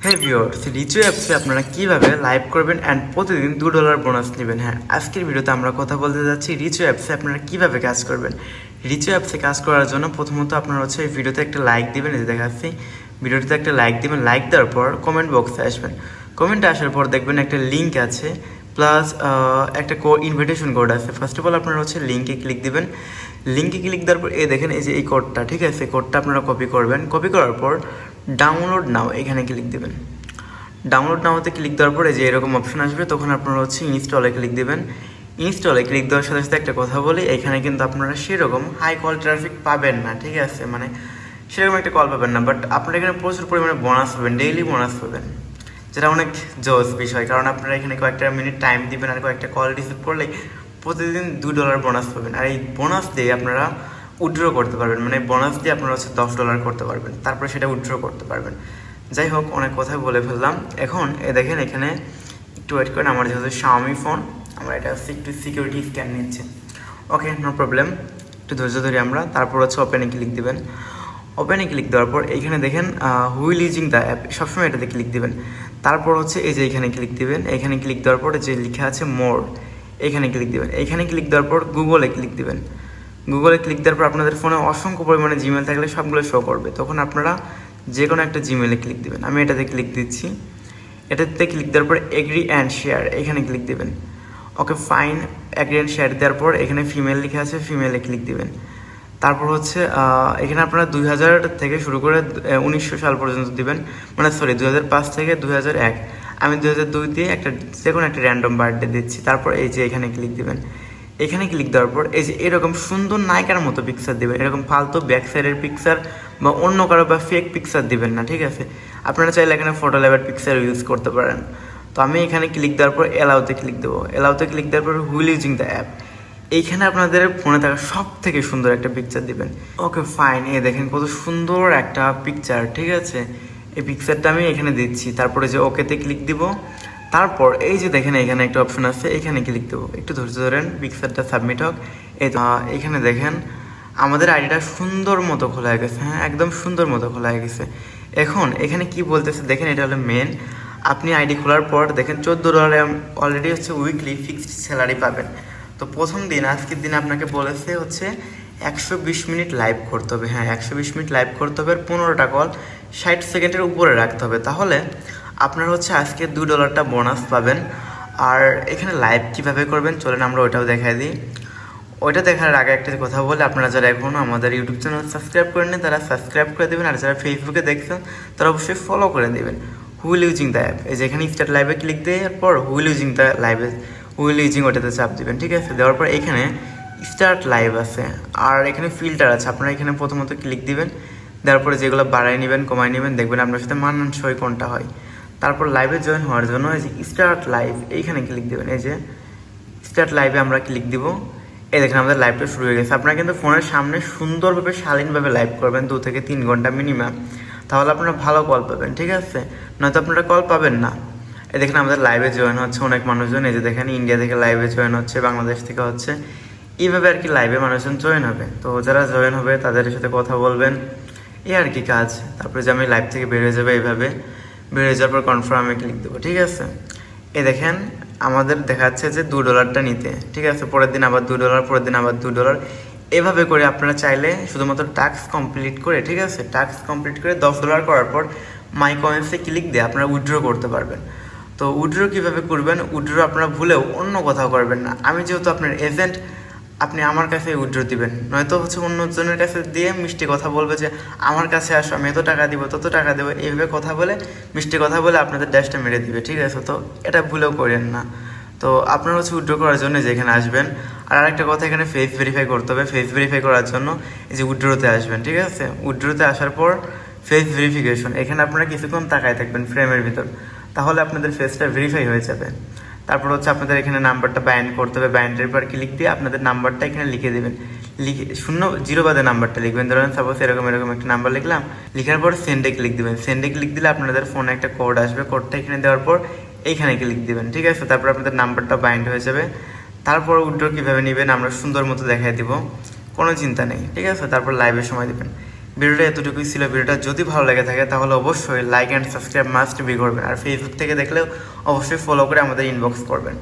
হ্যাঁ ভিউয়ার্স, রিচু অ্যাপসে আপনারা কীভাবে লাইভ করবেন অ্যান্ড প্রতিদিন $2 বোনাস নেবেন। হ্যাঁ, আজকের ভিডিওতে আমরা কথা বলতে যাচ্ছি রিচু অ্যাপসে আপনারা কীভাবে কাজ করবেন। রিচু অ্যাপসে কাজ করার জন্য প্রথমত আপনারা হচ্ছে এই ভিডিওতে একটা লাইক দিবেন। এই যে দেখাচ্ছি, ভিডিওটিতে একটা লাইক দিবেন। লাইক দেওয়ার পর কমেন্ট বক্সে আসবেন। কমেন্টে আসার পর দেখবেন একটা লিঙ্ক আছে, প্লাস একটা ইনভিটেশন কোড আছে। ফার্স্ট অফ অল আপনারা হচ্ছে লিঙ্কে ক্লিক দিবেন। লিঙ্কে ক্লিক দেওয়ার পর দেখেন এই যে এই কোডটা, ঠিক আছে, কোডটা আপনারা কপি করবেন। কপি করার পর ডাউনলোড নাও এখানে ক্লিক দেবেন। ডাউনলোড নাওতে ক্লিক দেওয়ার পরে যে এরকম অপশন আসবে, তখন আপনারা হচ্ছে ইনস্টলে ক্লিক দেবেন। ইনস্টলে ক্লিক দেওয়ার সাথে সাথে একটা কথা বলি, এখানে কিন্তু আপনারা সেরকম হাই কল ট্রাফিক পাবেন না, ঠিক আছে, মানে সেরকম একটা কল পাবেন না, বাট আপনারা এখানে প্রচুর পরিমাণে বোনাস পাবেন, ডেইলি বোনাস পাবেন, যেটা অনেক জোস বিষয়। কারণ আপনারা এখানে কয়েকটা মিনিট টাইম দিবেন আর কয়েকটা কল রিসিভ করলে প্রতিদিন $2 বোনাস পাবেন। আর এই বোনাস দিয়ে আপনারা উইথড্র করতে পারবেন, মানে বোনাস দিয়ে আপনারা হচ্ছে $10 করতে পারবেন, তারপরে সেটা উইথড্র করতে পারবেন। যাই হোক, অনেক কথা বলে ফেললাম। এখন দেখেন এখানে একটু ওয়েট করেন, আমার যেহেতু Xiaomi ফোন, আমরা এটা একটু সিকিউরিটি স্ক্যান নিচ্ছে। ওকে, নো প্রবলেম, একটু ধৈর্য ধরি আমরা। তারপর হচ্ছে ওপেনে ক্লিক দেবেন। ওপেনে ক্লিক দেওয়ার পর এইখানে দেখেন হুইল ইউজিং দ্য অ্যাপ, সবসময় এটাতে ক্লিক দিবেন। তারপর হচ্ছে এই যে এখানে ক্লিক দিবেন। এখানে ক্লিক দেওয়ার পর যে লেখা আছে মোর, এখানে ক্লিক দিবেন। এখানে ক্লিক দেওয়ার পর গুগলে ক্লিক দিবেন। গুগলে ক্লিক দেওয়ার পর আপনাদের ফোনে অসংখ্য পরিমাণে জিমেল থাকলে সবগুলো শো করবে, তখন আপনারা যে কোনো একটা জিমেলে ক্লিক দেবেন। আমি এটাতে ক্লিক দিচ্ছি। এটাতে ক্লিক দেওয়ার পর এগ্রি অ্যান্ড শেয়ার, এখানে ক্লিক দেবেন। Okay fine, agri and share দেওয়ার পর এখানে ফিমেল লেখা আছে, ফিমেলে ক্লিক দেবেন। তারপর হচ্ছে এখানে আপনারা 2000 থেকে শুরু করে 1900 সাল পর্যন্ত দিবেন, মানে সরি 2005 থেকে 2001। আমি 2002 দিয়ে একটা যে কোনো একটা র্যান্ডম বার্থডে দিচ্ছি। তারপর এই যে এখানে ক্লিক দিবেন। এখানে ক্লিক দেওয়ার পর এই যে এরকম সুন্দর নায়িকার মতো পিকচার দেবেন, এরকম ফালতু ব্যাক সাইডের পিকচার বা অন্য কারো বা ফেক পিকচার দিবেন না, ঠিক আছে। আপনারা চাইলে এখানে ফটো ল্যাবের পিকচার ইউজ করতে পারেন। তো আমি এখানে ক্লিক দেওয়ার পর এলাউতে ক্লিক দেবো। এলাউতে ক্লিক দেওয়ার পর হুইল ইউজিং দ্য অ্যাপ, এইখানে আপনাদের ফোনে থাকা সব থেকে সুন্দর একটা পিকচার দিবেন। ওকে ফাইন, দেখেন কত সুন্দর একটা পিকচার, ঠিক আছে। এই পিকচারটা আমি এখানে দিচ্ছি। তারপরে যে ওকেতে ক্লিক দিব। তারপর এই যে দেখেন এখানে একটা অপশন আছে, এখানে ক্লিক দেবো। একটু ধৈর্য ধরেন, পিকচারটা সাবমিট হোক। এখানে দেখেন আমাদের আইডিটা সুন্দর মতো খোলা হয়ে গেছে। হ্যাঁ, একদম সুন্দর মতো খোলা হয়ে গেছে। এখন এখানে কি বলতেছে দেখেন, এটা হলো মেন। আপনি আইডি খোলার পর দেখেন $14 অলরেডি হচ্ছে উইকলি ফিক্সড স্যালারি পাবেন। তো প্রথম দিন, আজকের দিন আপনাকে বলেছে হচ্ছে 120 মিনিট লাইভ করতে হবে। হ্যাঁ, 120 মিনিট লাইভ করতে হবে, আর 15টা কল 60 সেকেন্ডের উপরে রাখতে হবে। তাহলে আপনার হচ্ছে আজকে $2 বোনাস পাবেন। আর এখানে লাইভ কীভাবে করবেন চলেন আমরা ওইটাও দেখাই দিই। ওইটা দেখার আগে একটা কথা বলে, আপনারা যারা এখনও আমাদের ইউটিউব চ্যানেল সাবস্ক্রাইব করেন তারা সাবস্ক্রাইব করে দেবেন, আর যারা ফেসবুকে দেখছেন তারা অবশ্যই ফলো করে দেবেন। হুইল ইউজিং দ্য অ্যাপ, এই যে এখানে স্টার্ট লাইভে ক্লিক দেওয়ার পর হুইল ইউজিং দ্য লাইভে হুইল ইউজিং ওটাতে চাপ দেবেন, ঠিক আছে। দেওয়ার পর এখানে স্টার্ট লাইভ আছে, আর এখানে ফিল্টার আছে। আপনারা এখানে প্রথমত ক্লিক দিবেন। দেওয়ার পরে যেগুলো বাড়াই নেবেন কমাই নেবেন, দেখবেন আপনার সাথে মানানসই কোনটা হয়। তারপর লাইভে জয়েন হওয়ার জন্য এই যে স্টার্ট লাইভ, এইখানে ক্লিক দেবেন। এই যে স্টার্ট লাইভে আমরা ক্লিক দিব। এই দেখেন আমাদের লাইভটা শুরু হয়ে গেছে। আপনারা কিন্তু ফোনের সামনে সুন্দরভাবে শালীনভাবে লাইভ করবেন 2 থেকে 3 ঘন্টা মিনিমাম, তাহলে আপনারা ভালো কল পাবেন, ঠিক আছে, নয়তো আপনারা কল পাবেন না। এই দেখেন আমাদের লাইভে জয়েন হচ্ছে অনেক মানুষজন। এই যে দেখেন ইন্ডিয়া থেকে লাইভে জয়েন হচ্ছে, বাংলাদেশ থেকে হচ্ছে, এইভাবে আর কি লাইভে মানুষজন জয়েন হবে। তো যারা জয়েন হবে তাদের সাথে কথা বলবেন, এই আর কি কাজ। তারপরে যে আমি লাইভ থেকে বেরিয়ে যাবে, এইভাবে বেরিয়ে যাওয়ার পর কনফার্মে ক্লিক দেবো, ঠিক আছে। এই দেখেন আমাদের দেখাচ্ছে যে $2 নিতে, ঠিক আছে। পরের দিন আবার $2, পরের দিন আবার $2। এভাবে করে আপনারা চাইলে শুধুমাত্র টাস্ক কমপ্লিট করে, ঠিক আছে, টাস্ক কমপ্লিট করে $10 করার পর মাই কয়েন্সে ক্লিক দিয়ে আপনারা উইথড্র করতে পারবেন। তো উইথড্র কীভাবে করবেন, উইথড্র আপনারা ভুলেও অন্য কোথাও করবেন না। আমি যেহেতু আপনার এজেন্ট, আপনি আমার কাছে উইথড্র দিবেন, নয়তো হচ্ছে অন্যজনের কাছে দিয়ে মিষ্টি কথা বলবে যে আমার কাছে আসো, আমি এত টাকা দিব, তত টাকা দেবো, এইভাবে কথা বলে মিষ্টি কথা বলে আপনাদের ড্যাশটা মেরে দিবে, ঠিক আছে। তো এটা ভুলেও করেন না। তো আপনারা হচ্ছে উইথড্র করার জন্য যেখানে আসবেন, আর আরেকটা কথা, এখানে ফেস ভেরিফাই করতে হবে। ফেস ভেরিফাই করার জন্য এই যে উইথড্রোতে আসবেন, ঠিক আছে। উইথড্রোতে আসার পর ফেস ভেরিফিকেশন, এখানে আপনারা কিছুক্ষণ তাকায় থাকবেন ফ্রেমের ভিতর, তাহলে আপনাদের ফেসটা ভেরিফাই হয়ে যাবে। তারপর হচ্ছে আপনাদের এখানে নাম্বারটা বাইন্ড করতে হবে। বাইন্ডের পর ক্লিক দিয়ে আপনাদের নাম্বারটা এখানে লিখে দেবেন। লিখে 0 বাদে নাম্বারটা লিখবেন। ধরেন সাপোজ এরকম একটা নাম্বার লিখলাম, লিখার পর সেন্ডে ক্লিক দেবেন। সেন্ডে ক্লিক দিলে আপনাদের ফোনে একটা কোড আসবে, কোডটা এখানে দেওয়ার পর এইখানে ক্লিক দেবেন, ঠিক আছে। তারপর আপনাদের নাম্বারটা বাইন্ড হয়ে যাবে। তারপর উইথড্র কীভাবে নেবেন আমরা সুন্দর মতো দেখাই দিব, কোনো চিন্তা নেই, ঠিক আছে। তারপর লাইভে সময় দেবেন। ভিডিওটা এতটুকুই ছিল। ভিডিওটা যদি ভালো লেগে থাকে তাহলে অবশ্যই like and subscribe must be করবেন, আর ফেসবুক থেকে দেখলেও অবশ্যই ফলো করে আমাদের ইনবক্স করবেন।